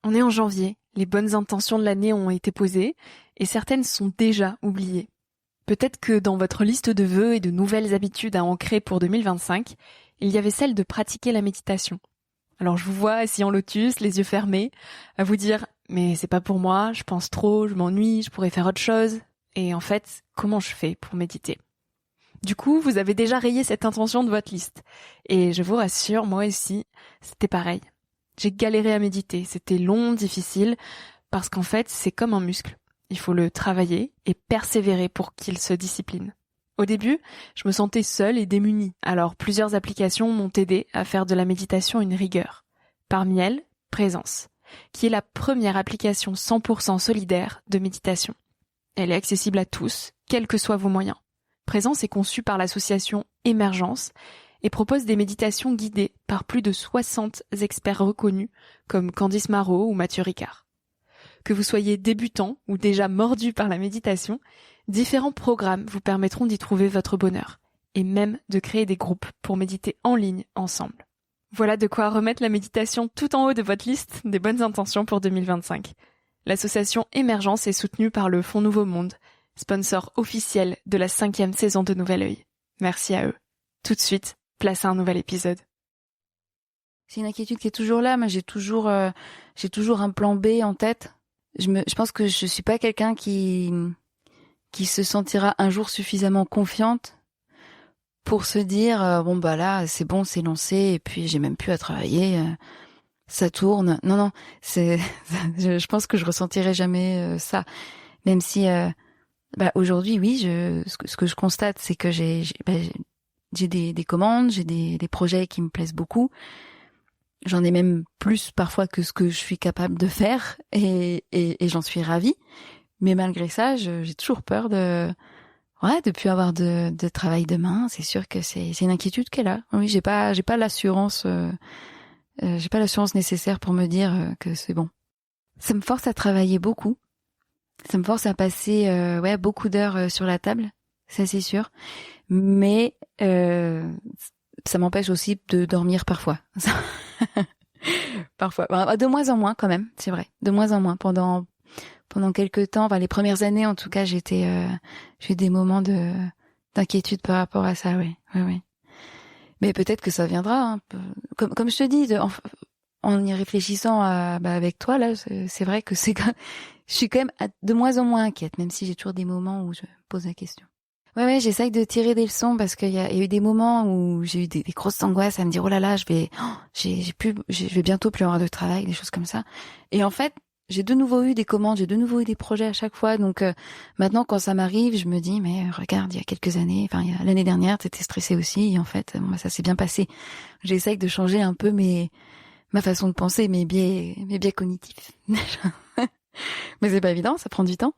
On est en janvier, les bonnes intentions de l'année ont été posées et certaines sont déjà oubliées. Peut-être que dans votre liste de vœux et de nouvelles habitudes à ancrer pour 2025, il y avait celle de pratiquer la méditation. Alors je vous vois assis en lotus, les yeux fermés, à vous dire « mais c'est pas pour moi, je pense trop, je m'ennuie, je pourrais faire autre chose ». Et en fait, comment je fais pour méditer ? Du coup, vous avez déjà rayé cette intention de votre liste. Et je vous rassure, moi aussi, c'était pareil. J'ai galéré à méditer, c'était long, difficile, parce qu'en fait, c'est comme un muscle. Il faut le travailler et persévérer pour qu'il se discipline. Au début, je me sentais seule et démunie, alors plusieurs applications m'ont aidé à faire de la méditation une rigueur. Parmi elles, Présence, qui est la première application 100% solidaire de méditation. Elle est accessible à tous, quels que soient vos moyens. Présence est conçue par l'association Émergence et propose des méditations guidées par plus de 60 experts reconnus comme Candice Marot ou Mathieu Ricard. Que vous soyez débutant ou déjà mordu par la méditation, différents programmes vous permettront d'y trouver votre bonheur et même de créer des groupes pour méditer en ligne ensemble. Voilà de quoi remettre la méditation tout en haut de votre liste des bonnes intentions pour 2025. L'association Émergence est soutenue par le Fonds Nouveau Monde, sponsor officiel de la 5e saison de Nouvel Œil. Merci à eux. Tout de suite, place à un nouvel épisode. C'est une inquiétude qui est toujours là. Moi, j'ai toujours un plan B en tête. Je pense que je suis pas quelqu'un qui se sentira un jour suffisamment confiante pour se dire bon bah là c'est bon, c'est lancé et puis j'ai même plus à travailler, ça tourne. Non, je pense que je ressentirai jamais ça. Même si aujourd'hui oui, ce que je constate c'est que j'ai des commandes, j'ai des projets qui me plaisent beaucoup. J'en ai même plus parfois que ce que je suis capable de faire et j'en suis ravie. Mais malgré ça, j'ai toujours peur de plus avoir de travail demain. C'est sûr que c'est une inquiétude qui est là. Oui, j'ai pas l'assurance nécessaire pour me dire que c'est bon. Ça me force à travailler beaucoup. Ça me force à passer beaucoup d'heures sur la table, ça c'est sûr. Mais ça m'empêche aussi de dormir parfois. Parfois, de moins en moins quand même, c'est vrai. De moins en moins pendant quelques temps, les premières années en tout cas, j'ai eu des moments d'inquiétude par rapport à ça, oui. Mais peut-être que ça viendra, hein. Comme je te dis, en y réfléchissant avec toi là, c'est vrai que je suis quand même de moins en moins inquiète, même si j'ai toujours des moments où je me pose la question. Ouais, j'essaye de tirer des leçons parce qu'il y a eu des moments où j'ai eu des grosses angoisses à me dire oh là là, je vais bientôt plus avoir de travail, des choses comme ça. Et en fait, j'ai de nouveau eu des commandes, j'ai de nouveau eu des projets à chaque fois. Donc maintenant, quand ça m'arrive, je me dis mais regarde, il y a quelques années, l'année dernière, t'étais stressée aussi. Et en fait, ça s'est bien passé. J'essaye de changer un peu ma façon de penser, mes biais cognitifs. Mais c'est pas évident, ça prend du temps.